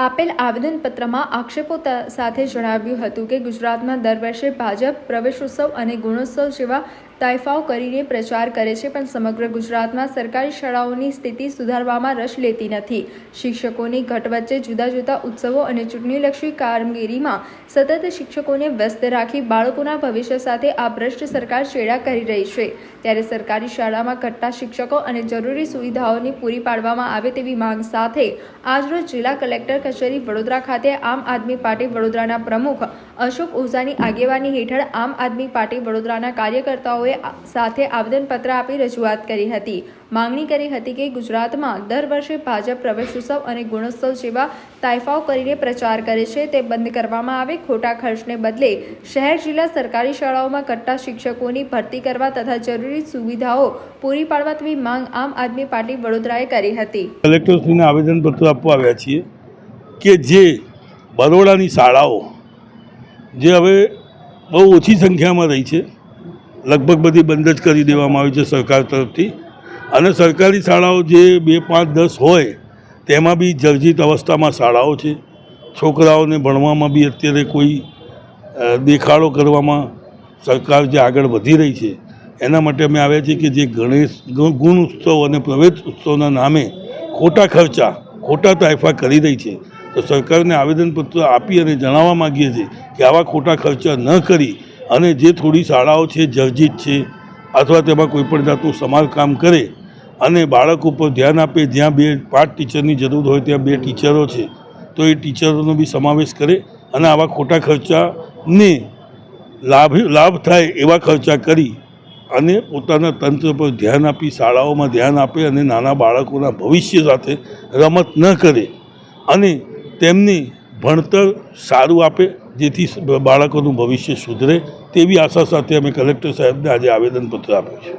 આપેલ આવેદનપત્રમાં આક્ષેપો સાથે જણાવ્યું હતું કે ગુજરાતમાં દર વર્ષે ભાજપ પ્રવેશોત્સવ અને ગુણોત્સવ જેવા તાઇફાઓ કરીને પ્રચાર કરે છે, પણ સમગ્ર ગુજરાતમાં સરકારી શાળાઓની સ્થિતિ સુધારવામાં રસ લેતી નથી. શિક્ષકોની ઘટ વચ્ચે જુદા જુદા ઉત્સવો અને ચૂંટણીલક્ષી કામગીરીમાં સતત શિક્ષકોને વ્યસ્ત રાખી બાળકોના ભવિષ્ય સાથે આ ભ્રષ્ટ સરકાર ચેડા કરી રહી છે. ત્યારે સરકારી શાળામાં ઘટતા શિક્ષકો અને જરૂરી સુવિધાઓની પૂરી પાડવામાં આવે તેવી માંગ સાથે આજરોજ જિલ્લા કલેક્ટર કચેરી વડોદરા ખાતે આમ આદમી પાર્ટી વડોદરાના પ્રમુખ અશોક ઓઝાની આગેવાની હેઠળ આમ આદમી પાર્ટી વડોદરાના કાર્યકર્તાઓએ સાથે આવેદનપત્ર આપી રજૂઆત કરી હતી. માંગણી કરી હતી કે ગુજરાતમાં દર વર્ષે ભાજપ પ્રવેશોત્સવ અને ગુણોત્સવ જેવા તાઇફાઓ કરીને પ્રચાર કરે છે તે બંધ કરવામાં આવે. ખોટા ખર્ચને બદલે શહેર જિલ્લા સરકારી શાળાઓમાં ઘટતા શિક્ષકોની ભરતી કરવા તથા જરૂરી સુવિધાઓ પૂરી પાડવા તેવી માંગ આમ આદમી પાર્ટી વડોદરાએ કરી હતી. કલેક્ટરશ્રીને આવેદનપત્ર આપવા આવ્યા છીએ કે જે બરોડાની શાળાઓ જે હવે બહુ ઓછી સંખ્યામાં રહી છે, લગભગ બધી બંધ જ કરી દેવામાં આવી છે સરકાર તરફથી, અને સરકારી શાળાઓ જે 2, 5, 10 હોય તેમાં બી જર્જરિત અવસ્થામાં શાળાઓ છે. છોકરાઓને ભણવામાં બી અત્યારે કોઈ દેખાડો કરવામાં સરકાર જે આગળ વધી રહી છે એના માટે અમે આવ્યા છીએ કે જે ગુણ ઉત્સવ અને પ્રવેશ ઉત્સવના નામે ખોટા ખર્ચા, ખોટા તાઇફા કરી રહી છે, તો સરકારને આવેદનપત્ર આપી અને જણાવવા માગીએ છીએ કે આવા ખોટા ખર્ચા ન કરી અને જે થોડી શાળાઓ છે જર્જરિત છે અથવા તેમાં કોઈપણ જાતનું સમારકામ કરે અને બાળકો પર ધ્યાન આપે, જ્યાં 2-5 ટીચરની જરૂર હોય ત્યાં 2 ટીચરો છે તો એ ટીચરોનો બી સમાવેશ કરે અને આવા ખોટા ખર્ચાને લાભ થાય એવા ખર્ચા કરી અને પોતાના તંત્ર પર ધ્યાન આપી શાળાઓમાં ધ્યાન આપે અને નાના બાળકોના ભવિષ્ય સાથે રમત ન કરે અને તેમને ભણતર સારું આપે, જેથી બાળકોનું ભવિષ્ય સુધરે તેવી આશા સાથે અમે કલેક્ટર સાહેબને આજે આવેદનપત્ર આપ્યું છે.